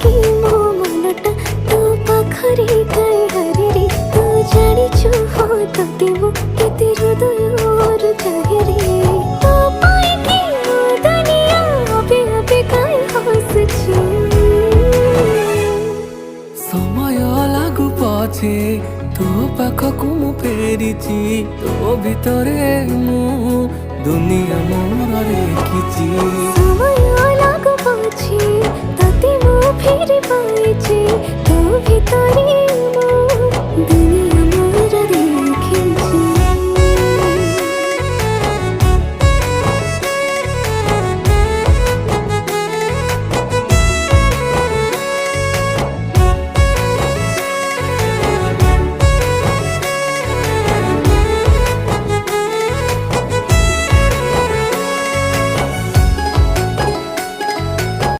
कि मो मनटा तो पाखरे काई हरे तू जानिछु हो तते मो केते हृदय चाहे रे तो पाई कि मो दुनिया अबे अबे काई हसछु समय लागू पछे तो पाखकु मु फेरिची तो भितरे मु दुनिया मोर रेखिची। समय